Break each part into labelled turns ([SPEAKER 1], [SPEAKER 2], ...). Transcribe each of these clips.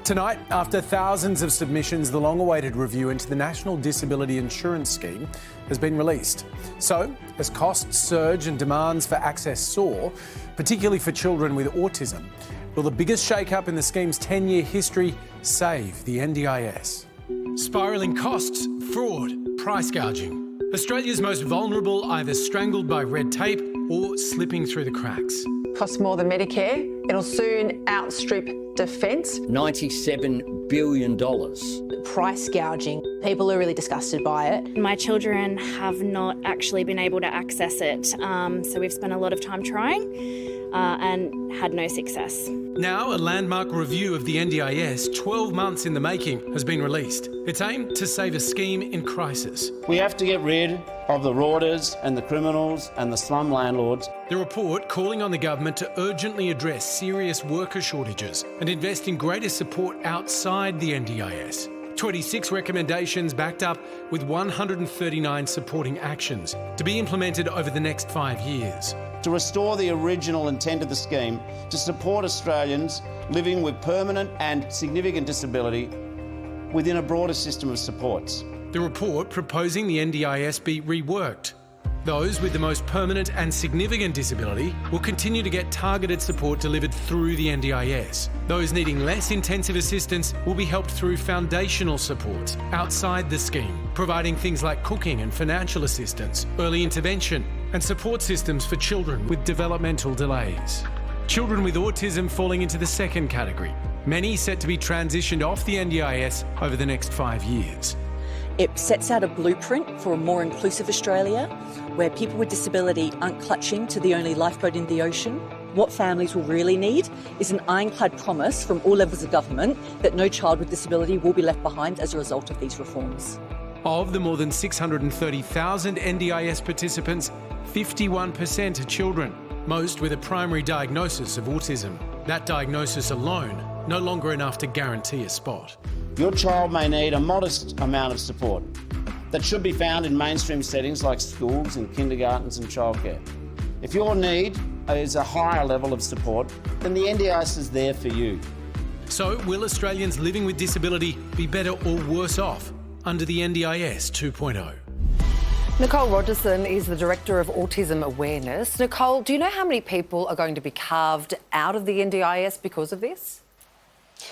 [SPEAKER 1] Tonight, after thousands of submissions, the long-awaited review into the National Disability Insurance Scheme has been released. So, as costs surge and demands for access soar, particularly for children with autism, will the biggest shake-up in the scheme's 10-year history save the NDIS? Spiralling costs, fraud, price gouging. Australia's most vulnerable either strangled by red tape or slipping through the cracks.
[SPEAKER 2] Costs more than Medicare. It'll soon outstrip defence.
[SPEAKER 3] $97 billion.
[SPEAKER 4] Price gouging. People are really disgusted by it.
[SPEAKER 5] My children have not actually been able to access it, so we've spent a lot of time trying and had no success.
[SPEAKER 1] Now, a landmark review of the NDIS, 12 months in the making, has been released. It's aimed to save a scheme in crisis.
[SPEAKER 6] We have to get rid of the rauders and the criminals and the slum landlords.
[SPEAKER 1] The report calling on the government to urgently address serious worker shortages and invest in greater support outside the NDIS. 26 recommendations backed up with 139 supporting actions to be implemented over the next 5 years.
[SPEAKER 6] To restore the original intent of the scheme to support Australians living with permanent and significant disability within a broader system of supports.
[SPEAKER 1] The report proposing the NDIS be reworked. Those with the most permanent and significant disability will continue to get targeted support delivered through the NDIS. Those needing less intensive assistance will be helped through foundational supports outside the scheme, providing things like cooking and financial assistance, early intervention, and support systems for children with developmental delays. Children with autism falling into the second category, many set to be transitioned off the NDIS over the next 5 years.
[SPEAKER 7] It sets out a blueprint for a more inclusive Australia, where people with disability aren't clutching to the only lifeboat in the ocean. What families will really need is an ironclad promise from all levels of government that no child with disability will be left behind as a result of these reforms.
[SPEAKER 1] Of the more than 630,000 NDIS participants, 51% are children, most with a primary diagnosis of autism. That diagnosis alone no longer enough to guarantee a spot.
[SPEAKER 6] Your child may need a modest amount of support that should be found in mainstream settings like schools and kindergartens and childcare. If your need is a higher level of support, then the NDIS is there for you.
[SPEAKER 1] So, will Australians living with disability be better or worse off under the NDIS 2.0?
[SPEAKER 8] Nicole Rogerson is the Director of Autism Awareness. Nicole, do you know how many people are going to be carved out of the NDIS because of this?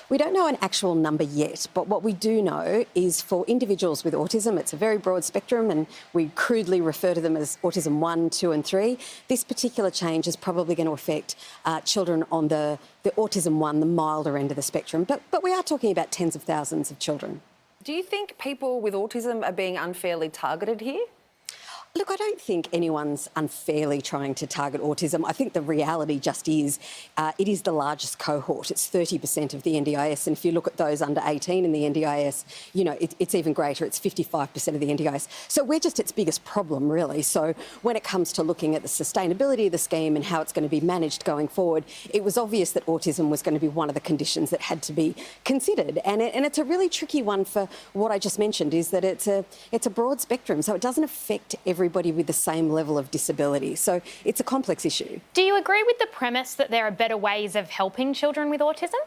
[SPEAKER 9] We don't know an actual number yet, but what we do know is for individuals with autism, it's a very broad spectrum and we crudely refer to them as autism 1, 2 and 3. This particular change is probably going to affect children on the autism 1, the milder end of the spectrum, but we are talking about tens of thousands of children.
[SPEAKER 8] Do you think people with autism are being unfairly targeted here?
[SPEAKER 9] Look, I don't think anyone's unfairly trying to target autism. I think the reality just is it is the largest cohort. It's 30% of the NDIS. And if you look at those under 18 in the NDIS, you know, it's even greater. It's 55% of the NDIS. So we're just its biggest problem, really. So when it comes to looking at the sustainability of the scheme and how it's going to be managed going forward, it was obvious that autism was going to be one of the conditions that had to be considered. And it's a really tricky one for what I just mentioned, is that it's a broad spectrum. So it doesn't affect everybody with the same level of disability. So it's a complex issue.
[SPEAKER 10] Do you agree with the premise that there are better ways of helping children with autism?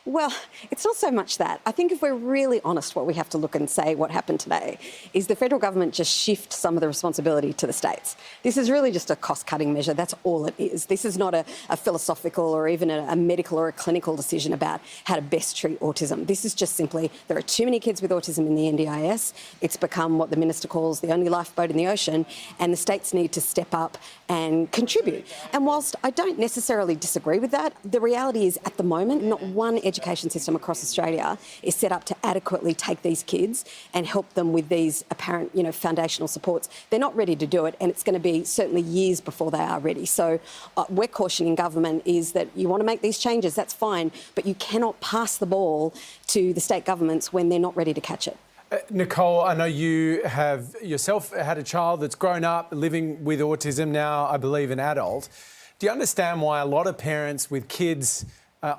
[SPEAKER 9] Well, it's not so much that. I think if we're really honest, what we have to look and say what happened today is the federal government just shift some of the responsibility to the states. This is really just a cost-cutting measure. That's all it is. This is not a philosophical or even a medical or a clinical decision about how to best treat autism. This is just simply there are too many kids with autism in the NDIS. It's become what the minister calls the only lifeboat in the ocean, and the states need to step up and contribute. And whilst I don't necessarily disagree with that, the reality is at the moment, not one education system across Australia is set up to adequately take these kids and help them with these apparent, foundational supports. They're not ready to do it, and it's going to be certainly years before they are ready. So we're cautioning government is that you want to make these changes, that's fine, but you cannot pass the ball to the state governments when they're not ready to catch it.
[SPEAKER 1] Nicole, I know you have yourself had a child that's grown up living with autism, now I believe an adult. Do you understand why a lot of parents with kids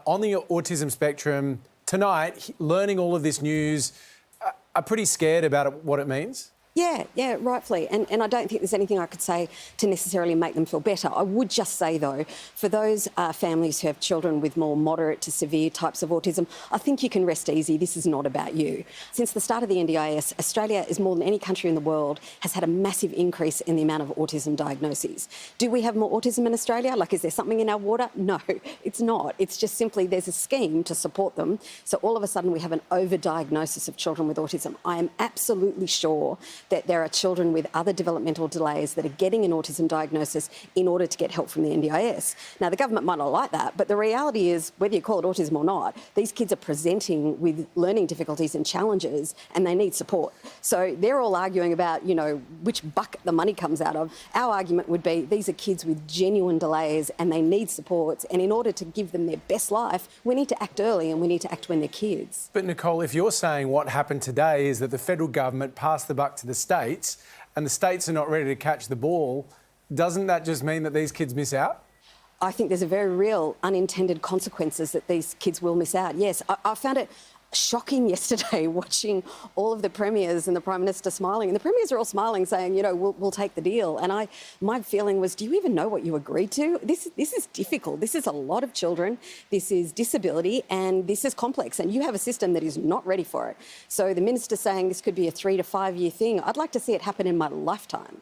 [SPEAKER 1] on the autism spectrum tonight, learning all of this news, are pretty scared about what it means?
[SPEAKER 9] Yeah, rightfully. And I don't think there's anything I could say to necessarily make them feel better. I would just say, though, for those families who have children with more moderate to severe types of autism, I think you can rest easy. This is not about you. Since the start of the NDIS, Australia, is more than any country in the world, has had a massive increase in the amount of autism diagnoses. Do we have more autism in Australia? Like, is there something in our water? No, it's not. It's just simply there's a scheme to support them. So all of a sudden we have an overdiagnosis of children with autism. I am absolutely sure that there are children with other developmental delays that are getting an autism diagnosis in order to get help from the NDIS. Now, the government might not like that, but the reality is, whether you call it autism or not, these kids are presenting with learning difficulties and challenges, and they need support. So they're all arguing about, which bucket the money comes out of. Our argument would be these are kids with genuine delays and they need supports, and in order to give them their best life, we need to act early and we need to act when they're kids.
[SPEAKER 1] But Nicole, if you're saying what happened today is that the federal government passed the buck to the states and the states are not ready to catch the ball, doesn't that just mean that these kids miss out?
[SPEAKER 9] I think there's a very real unintended consequences that these kids will miss out. Yes, I found it shocking yesterday watching all of the premiers and the Prime Minister smiling. And the premiers are all smiling, saying, we'll take the deal. And my feeling was, do you even know what you agreed to? This is difficult. This is a lot of children. This is disability and this is complex. And you have a system that is not ready for it. So the Minister saying this could be a 3 to 5 year thing, I'd like to see it happen in my lifetime.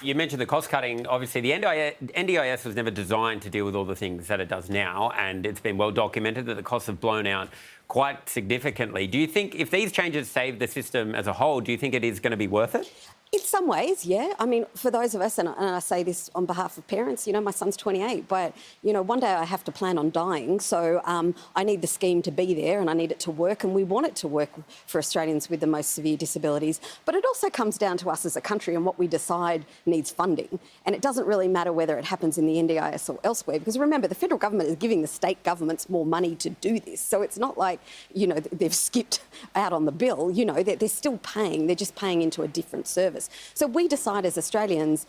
[SPEAKER 11] You mentioned the cost cutting. Obviously, the NDIS was never designed to deal with all the things that it does now, and it's been well documented that the costs have blown out quite significantly. Do you think if these changes save the system as a whole, do you think it is going to be worth it?
[SPEAKER 9] In some ways, yeah. I mean, for those of us, and I say this on behalf of parents, my son's 28, but, one day I have to plan on dying. So I need the scheme to be there and I need it to work, and we want it to work for Australians with the most severe disabilities. But it also comes down to us as a country and what we decide needs funding. And it doesn't really matter whether it happens in the NDIS or elsewhere, because remember, the federal government is giving the state governments more money to do this. So it's not like, they've skipped out on the bill. They're still paying. They're just paying into a different service. So we decide as Australians,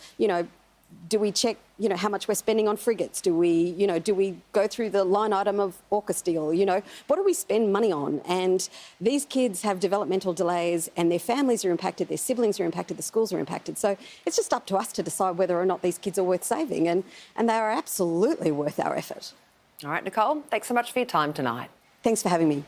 [SPEAKER 9] do we check, how much we're spending on frigates? Do we go through the line item of AUKUS deal? What do we spend money on? And these kids have developmental delays and their families are impacted, their siblings are impacted, the schools are impacted. So it's just up to us to decide whether or not these kids are worth saving. And they are absolutely worth our effort.
[SPEAKER 8] All right, Nicole, thanks so much for your time tonight.
[SPEAKER 9] Thanks for having me.